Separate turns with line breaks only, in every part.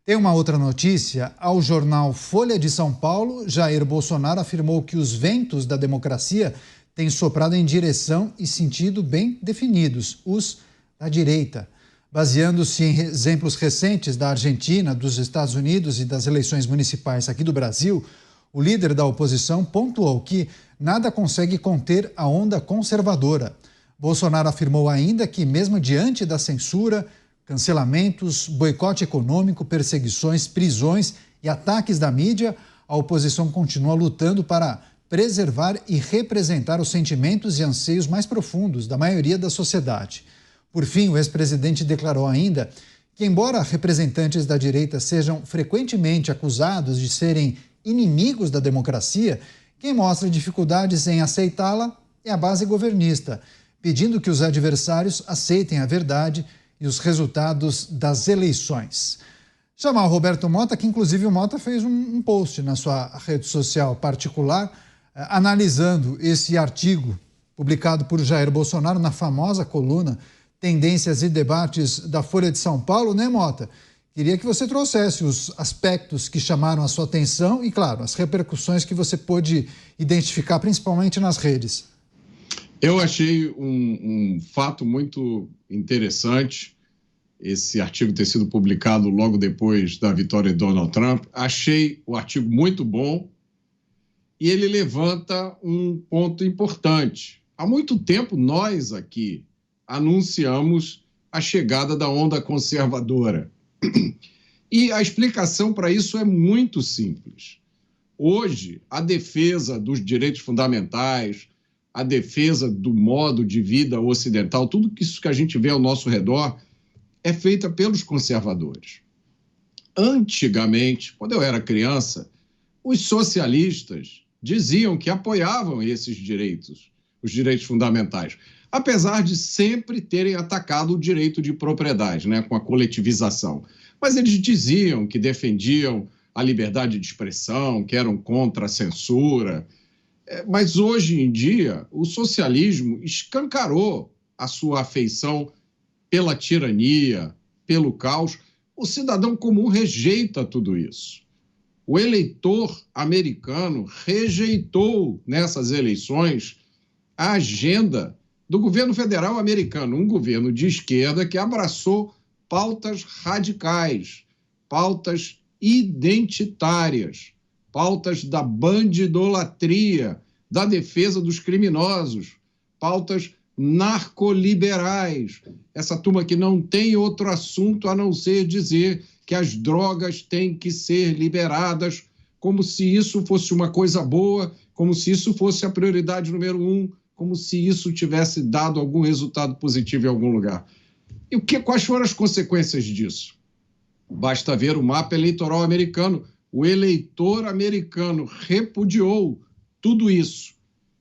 Tem uma outra notícia. Ao jornal Folha de São Paulo, Jair Bolsonaro afirmou que os ventos da democracia têm soprado em direção e sentido bem definidos, os da direita. Baseando-se em exemplos recentes da Argentina, dos Estados Unidos e das eleições municipais aqui do Brasil, o líder da oposição pontuou que nada consegue conter a onda conservadora. Bolsonaro afirmou ainda que, mesmo diante da censura, cancelamentos, boicote econômico, perseguições, prisões e ataques da mídia, a oposição continua lutando para preservar e representar os sentimentos e anseios mais profundos da maioria da sociedade. Por fim, o ex-presidente declarou ainda que, embora representantes da direita sejam frequentemente acusados de serem inimigos da democracia, quem mostra dificuldades em aceitá-la é a base governista, pedindo que os adversários aceitem a verdade e os resultados das eleições. Chamar o Roberto Mota, que inclusive o Mota fez um post na sua rede social particular, analisando esse artigo publicado por Jair Bolsonaro na famosa coluna Tendências e Debates da Folha de São Paulo, né, Mota? Queria que você trouxesse os aspectos que chamaram a sua atenção e, claro, as repercussões que você pôde identificar, principalmente nas redes.
Eu achei um fato muito interessante esse artigo ter sido publicado logo depois da vitória de Donald Trump. Achei o artigo muito bom e ele levanta um ponto importante. Há muito tempo nós aqui anunciamos a chegada da onda conservadora. E a explicação para isso é muito simples. Hoje, a defesa dos direitos fundamentais, a defesa do modo de vida ocidental, tudo isso que a gente vê ao nosso redor é feita pelos conservadores. Antigamente, quando eu era criança, os socialistas diziam que apoiavam esses direitos, os direitos fundamentais, apesar de sempre terem atacado o direito de propriedade, né, com a coletivização. Mas eles diziam que defendiam a liberdade de expressão, que eram contra a censura. Mas hoje em dia, o socialismo escancarou a sua afeição pela tirania, pelo caos. O cidadão comum rejeita tudo isso. O eleitor americano rejeitou nessas eleições a agenda do governo federal americano, um governo de esquerda que abraçou pautas radicais, pautas identitárias, pautas da bandidolatria, da defesa dos criminosos, pautas narcoliberais. Essa turma que não tem outro assunto a não ser dizer que as drogas têm que ser liberadas, como se isso fosse uma coisa boa, como se isso fosse a prioridade número 1, como se isso tivesse dado algum resultado positivo em algum lugar. E quais foram as consequências disso? Basta ver o mapa eleitoral americano. O eleitor americano repudiou tudo isso.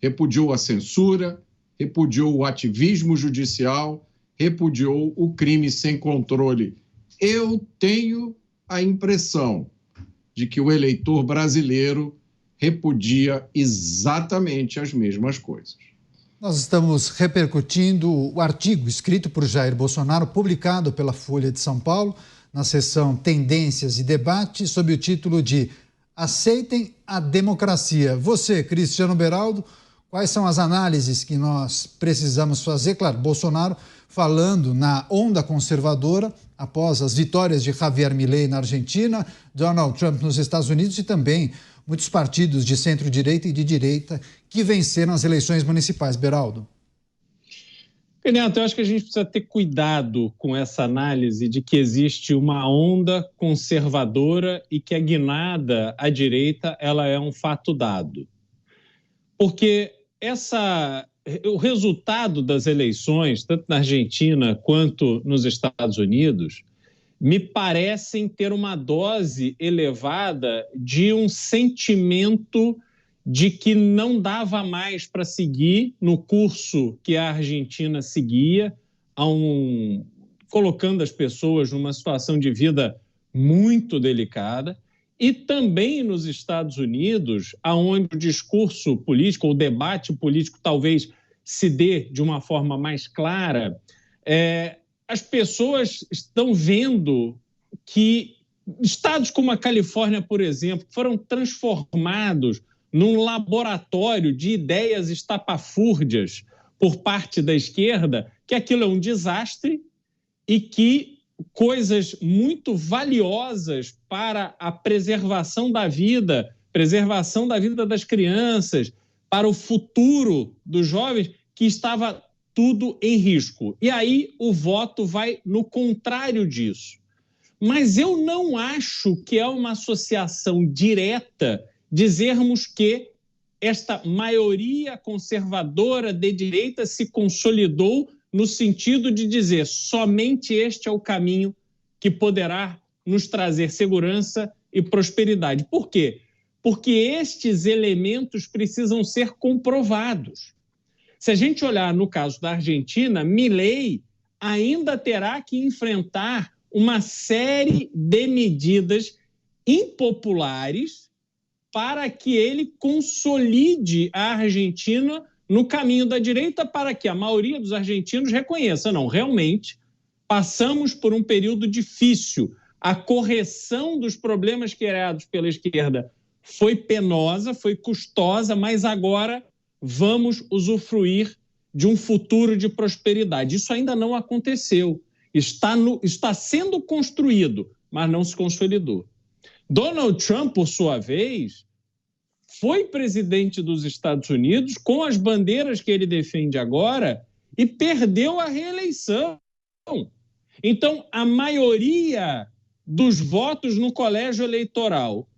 Repudiou a censura, repudiou o ativismo judicial, repudiou o crime sem controle. Eu tenho a impressão de que o eleitor brasileiro repudia exatamente as mesmas coisas.
Nós estamos repercutindo o artigo escrito por Jair Bolsonaro, publicado pela Folha de São Paulo, na seção Tendências e Debates, sob o título de Aceitem a Democracia. Você, Cristiano Beraldo, quais são as análises que nós precisamos fazer? Claro, Bolsonaro falando na onda conservadora após as vitórias de Javier Milei na Argentina, Donald Trump nos Estados Unidos e também muitos partidos de centro-direita e de direita que venceram as eleições municipais. Beraldo.
Neto, eu acho que a gente precisa ter cuidado com essa análise de que existe uma onda conservadora e que a guinada à direita ela é um fato dado. Porque o resultado das eleições, tanto na Argentina quanto nos Estados Unidos, me parecem ter uma dose elevada de um sentimento de que não dava mais para seguir no curso que a Argentina seguia, colocando as pessoas numa situação de vida muito delicada, e também nos Estados Unidos, onde o discurso político, o debate político talvez se dê de uma forma mais clara, as pessoas estão vendo que Estados como a Califórnia, por exemplo, foram transformados num laboratório de ideias estapafúrdias por parte da esquerda, que aquilo é um desastre e que coisas muito valiosas para a preservação da vida das crianças, para o futuro dos jovens, que estava tudo em risco. E aí o voto vai no contrário disso. Mas eu não acho que é uma associação direta dizermos que esta maioria conservadora de direita se consolidou no sentido de dizer somente este é o caminho que poderá nos trazer segurança e prosperidade. Por quê? Porque estes elementos precisam ser comprovados. Se a gente olhar no caso da Argentina, Milei ainda terá que enfrentar uma série de medidas impopulares para que ele consolide a Argentina no caminho da direita, para que a maioria dos argentinos reconheça, não, realmente passamos por um período difícil. A correção dos problemas criados pela esquerda foi penosa, foi custosa, mas agora vamos usufruir de um futuro de prosperidade. Isso ainda não aconteceu. Está sendo construído, mas não se consolidou. Donald Trump, por sua vez, foi presidente dos Estados Unidos com as bandeiras que ele defende agora e perdeu a reeleição. Então, a maioria dos votos no colégio eleitoral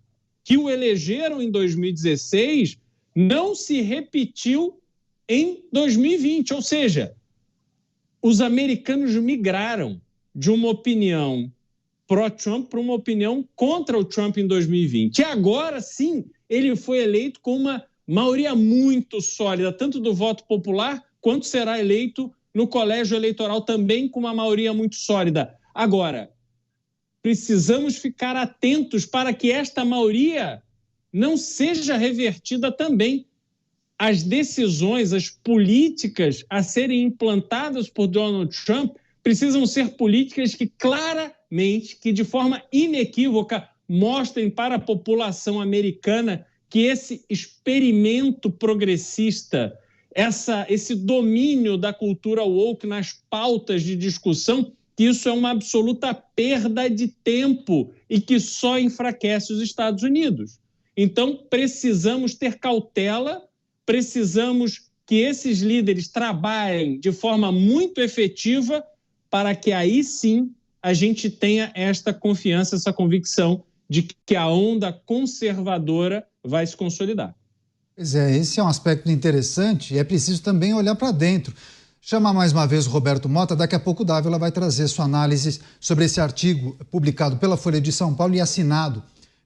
que o elegeram em 2016 não se repetiu em 2020, ou seja, os americanos migraram de uma opinião pró-Trump para uma opinião contra o Trump em 2020. E agora, sim, ele foi eleito com uma maioria muito sólida, tanto do voto popular, quanto será eleito no colégio eleitoral também com uma maioria muito sólida. Agora, precisamos ficar atentos para que esta maioria não seja revertida também. As decisões, as políticas a serem implantadas por Donald Trump precisam ser políticas que claramente, que de forma inequívoca, mostrem para a população americana que esse experimento progressista, esse domínio da cultura woke nas pautas de discussão, que isso é uma absoluta perda de tempo e que só enfraquece os Estados Unidos. Então, precisamos ter cautela, precisamos que esses líderes trabalhem de forma muito efetiva para que aí sim a gente tenha esta confiança, essa convicção de que a onda conservadora vai se consolidar.
Pois é, esse é um aspecto interessante e é preciso também olhar para dentro. Chamar mais uma vez o Roberto Mota, daqui a pouco o Dávila vai trazer sua análise sobre esse artigo publicado pela Folha de São Paulo e assinado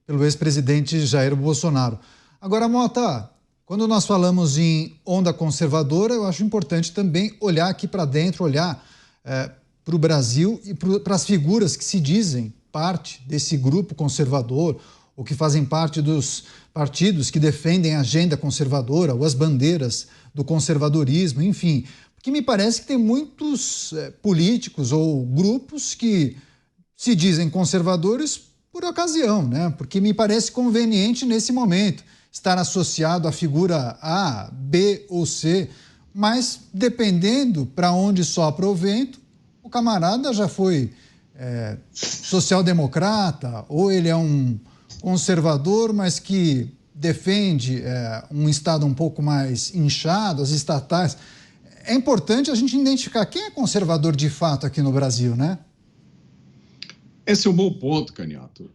pelo ex-presidente Jair Bolsonaro. Agora, Mota, quando nós falamos em onda conservadora, eu acho importante também olhar aqui para dentro, olhar para o Brasil e para as figuras que se dizem parte desse grupo conservador ou que fazem parte dos partidos que defendem a agenda conservadora ou as bandeiras do conservadorismo, enfim. Porque me parece que tem muitos políticos ou grupos que se dizem conservadores por ocasião, né? Porque me parece conveniente nesse momento estar associado à figura A, B ou C, mas dependendo para onde sopra o vento, o camarada já foi social-democrata ou ele é um conservador, mas que defende um Estado um pouco mais inchado, as estatais. É importante a gente identificar quem é conservador de fato aqui no Brasil, né?
Esse é um bom ponto, Canhoto.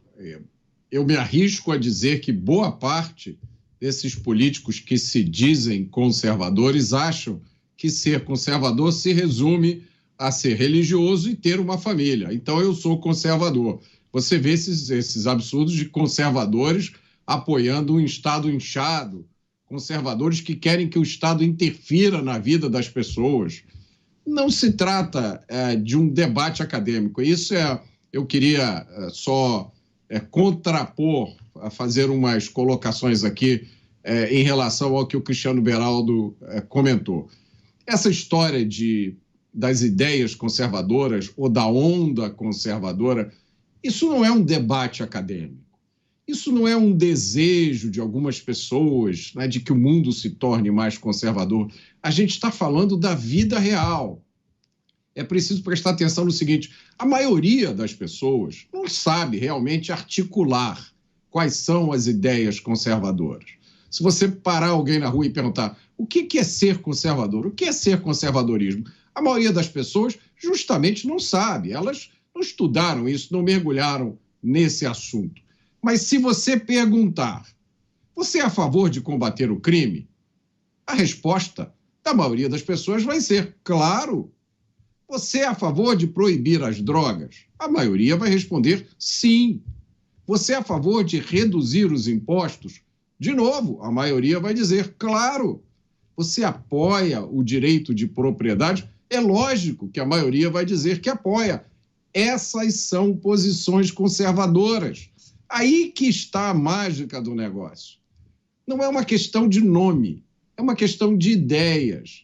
Eu me arrisco a dizer que boa parte desses políticos que se dizem conservadores acham que ser conservador se resume a ser religioso e ter uma família. Então, eu sou conservador. Você vê esses absurdos de conservadores apoiando um Estado inchado, conservadores que querem que o Estado interfira na vida das pessoas. Não se trata de um debate acadêmico. Isso eu queria só contrapor, fazer umas colocações aqui em relação ao que o Cristiano Beraldo comentou. Essa história das ideias conservadoras ou da onda conservadora, Isso não é um debate acadêmico. Isso não é um desejo de algumas pessoas, né, de que o mundo se torne mais conservador. A gente está falando da vida real. É preciso prestar atenção no seguinte: a maioria das pessoas não sabe realmente articular quais são as ideias conservadoras. Se você parar alguém na rua e perguntar o que é ser conservador, o que é ser conservadorismo, a maioria das pessoas justamente não sabe. Elas não estudaram isso, não mergulharam nesse assunto. Mas se você perguntar, você é a favor de combater o crime? A resposta da maioria das pessoas vai ser, claro. Você é a favor de proibir as drogas? A maioria vai responder sim. Você é a favor de reduzir os impostos? De novo, a maioria vai dizer claro. Você apoia o direito de propriedade? É lógico que a maioria vai dizer que apoia. Essas são posições conservadoras. Aí que está a mágica do negócio. Não é uma questão de nome, é uma questão de ideias.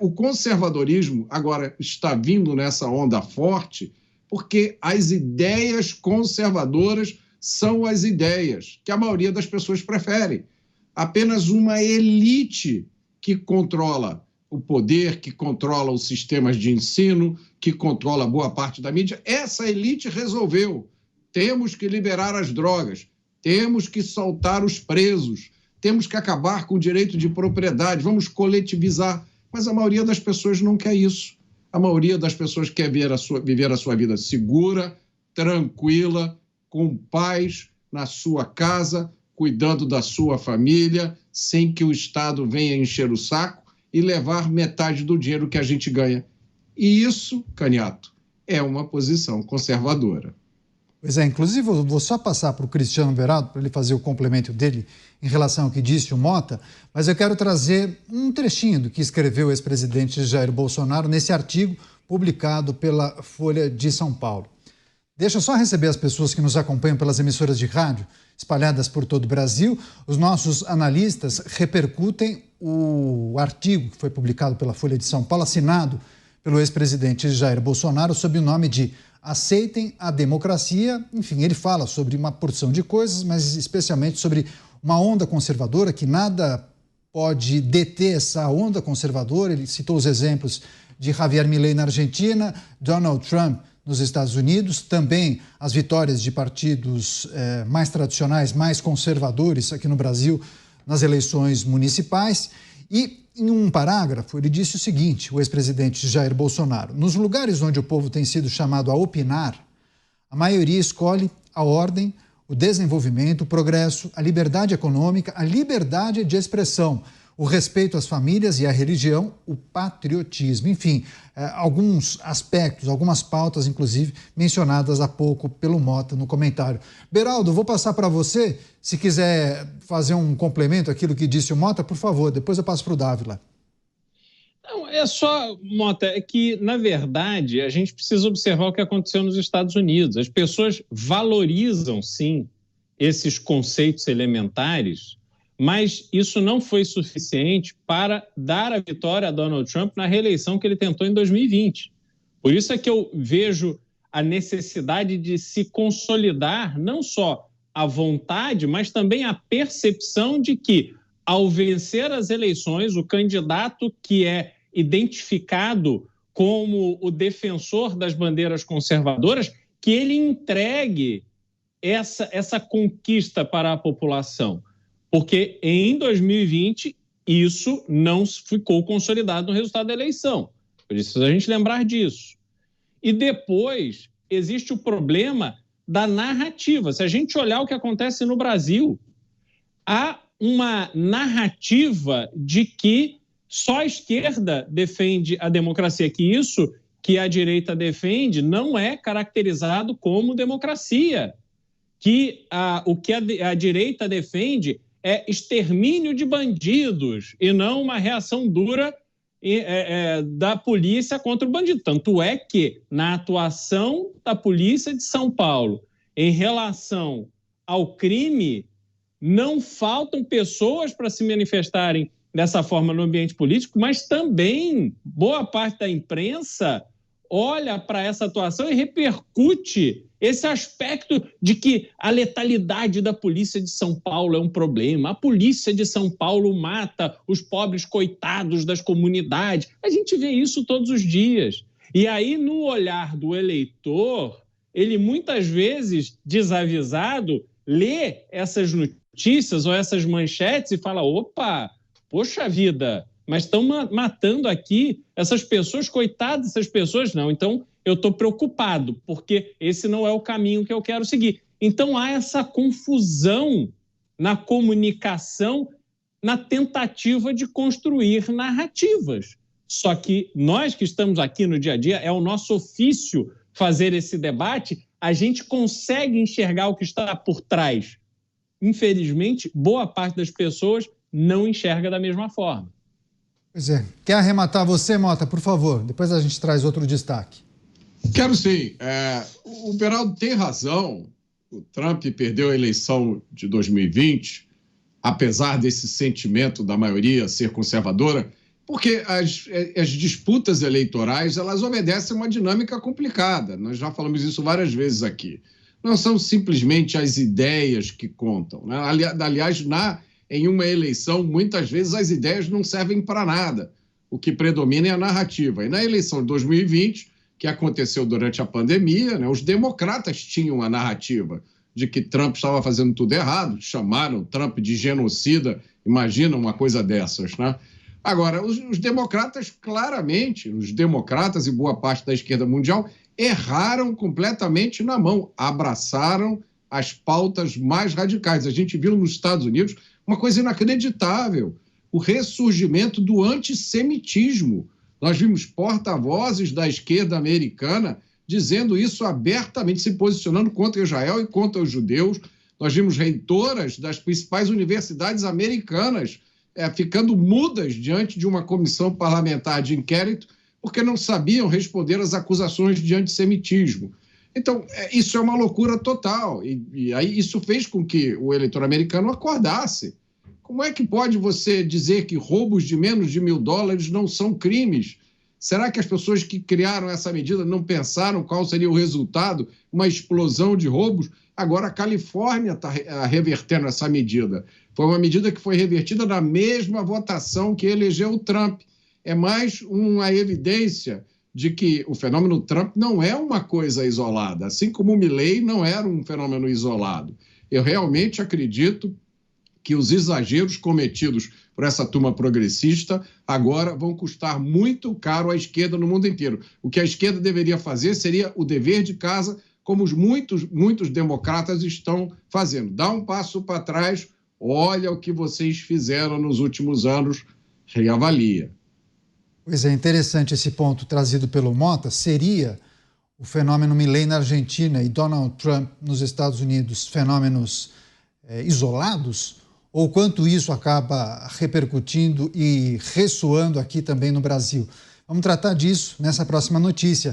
O conservadorismo agora está vindo nessa onda forte porque as ideias conservadoras são as ideias que a maioria das pessoas prefere. Apenas uma elite que controla o poder, que controla os sistemas de ensino, que controla boa parte da mídia. Essa elite resolveu. Temos que liberar as drogas, temos que soltar os presos, temos que acabar com o direito de propriedade, vamos coletivizar. Mas a maioria das pessoas não quer isso. A maioria das pessoas quer viver a sua vida segura, tranquila, com paz, na sua casa, cuidando da sua família, sem que o Estado venha encher o saco e levar metade do dinheiro que a gente ganha. E isso, Caniato, é uma posição conservadora.
Pois é, inclusive eu vou só passar para o Cristiano Beraldo para ele fazer o complemento dele em relação ao que disse o Mota, mas eu quero trazer um trechinho do que escreveu o ex-presidente Jair Bolsonaro nesse artigo publicado pela Folha de São Paulo. Deixa eu só receber as pessoas que nos acompanham pelas emissoras de rádio espalhadas por todo o Brasil. Os nossos analistas repercutem o artigo que foi publicado pela Folha de São Paulo, assinado pelo ex-presidente Jair Bolsonaro, sob o nome de Aceitem a Democracia. Enfim, ele fala sobre uma porção de coisas, mas especialmente sobre uma onda conservadora, que nada pode deter essa onda conservadora. Ele citou os exemplos de Javier Milei na Argentina, Donald Trump nos Estados Unidos, também as vitórias de partidos mais tradicionais, mais conservadores aqui no Brasil nas eleições municipais. E em um parágrafo, ele disse o seguinte, o ex-presidente Jair Bolsonaro: nos lugares onde o povo tem sido chamado a opinar, a maioria escolhe a ordem, o desenvolvimento, o progresso, a liberdade econômica, a liberdade de expressão, o respeito às famílias e à religião, o patriotismo. Enfim, alguns aspectos, algumas pautas, inclusive, mencionadas há pouco pelo Mota no comentário. Beraldo, vou passar para você. Se quiser fazer um complemento àquilo que disse o Mota, por favor, depois eu passo para o Dávila.
Não, é só, Mota, é que, na verdade, a gente precisa observar o que aconteceu nos Estados Unidos. As pessoas valorizam, sim, esses conceitos elementares, mas isso não foi suficiente para dar a vitória a Donald Trump na reeleição que ele tentou em 2020. Por isso é que eu vejo a necessidade de se consolidar não só a vontade, mas também a percepção de que, ao vencer as eleições, o candidato que é identificado como o defensor das bandeiras conservadoras, que ele entregue essa conquista para a população. Porque em 2020 isso não ficou consolidado no resultado da eleição. Precisa a gente lembrar disso. E depois existe o problema da narrativa. Se a gente olhar o que acontece no Brasil, há uma narrativa de que só a esquerda defende a democracia, que isso que a direita defende não é caracterizado como democracia, que o que a direita defende é extermínio de bandidos e não uma reação dura da polícia contra o bandido. Tanto é que, na atuação da polícia de São Paulo em relação ao crime, não faltam pessoas para se manifestarem dessa forma no ambiente político, mas também boa parte da imprensa olha para essa atuação e repercute esse aspecto de que a letalidade da polícia de São Paulo é um problema, a polícia de São Paulo mata os pobres coitados das comunidades. A gente vê isso todos os dias. E aí, no olhar do eleitor, ele muitas vezes, desavisado, lê essas notícias ou essas manchetes e fala: opa, poxa vida, mas estão matando aqui essas pessoas, coitadas dessas pessoas. Não, então eu estou preocupado, porque esse não é o caminho que eu quero seguir. Então há essa confusão na comunicação, na tentativa de construir narrativas. Só que nós que estamos aqui no dia a dia, é o nosso ofício fazer esse debate, a gente consegue enxergar o que está por trás. Infelizmente, boa parte das pessoas não enxerga da mesma forma.
Pois é. Quer arrematar você, Mota, por favor? Depois a gente traz outro destaque.
Quero sim. O Beraldo tem razão. O Trump perdeu a eleição de 2020, apesar desse sentimento da maioria ser conservadora, porque as disputas eleitorais, elas obedecem uma dinâmica complicada. Nós já falamos isso várias vezes aqui. Não são simplesmente as ideias que contam, né? Aliás, em uma eleição, muitas vezes as ideias não servem para nada. O que predomina é a narrativa. E na eleição de 2020, que aconteceu durante a pandemia, né, os democratas tinham a narrativa de que Trump estava fazendo tudo errado, chamaram Trump de genocida, imagina uma coisa dessas, né? Agora, os democratas, claramente, os democratas e boa parte da esquerda mundial erraram completamente na mão, abraçaram as pautas mais radicais. A gente viu nos Estados Unidos uma coisa inacreditável, o ressurgimento do antissemitismo. Nós vimos porta-vozes da esquerda americana dizendo isso abertamente, se posicionando contra Israel e contra os judeus. Nós vimos reitoras das principais universidades americanas ficando mudas diante de uma comissão parlamentar de inquérito porque não sabiam responder às acusações de antissemitismo. Então, isso é uma loucura total. E aí isso fez com que o eleitor americano acordasse. Como é que pode você dizer que roubos de menos de $1.000 não são crimes? Será que as pessoas que criaram essa medida não pensaram qual seria o resultado? Uma explosão de roubos? Agora a Califórnia está revertendo essa medida. Foi uma medida que foi revertida na mesma votação que elegeu o Trump. É mais uma evidência de que o fenômeno Trump não é uma coisa isolada, assim como o Milley não era um fenômeno isolado. Eu realmente acredito que os exageros cometidos por essa turma progressista agora vão custar muito caro à esquerda no mundo inteiro. O que a esquerda deveria fazer seria o dever de casa, como os muitos democratas estão fazendo. Dá um passo para trás, olha o que vocês fizeram nos últimos anos, reavalia.
Pois é, interessante esse ponto trazido pelo Mota. Seria o fenômeno Milley na Argentina e Donald Trump nos Estados Unidos fenômenos isolados? Ou quanto isso acaba repercutindo e ressoando aqui também no Brasil? Vamos tratar disso nessa próxima notícia.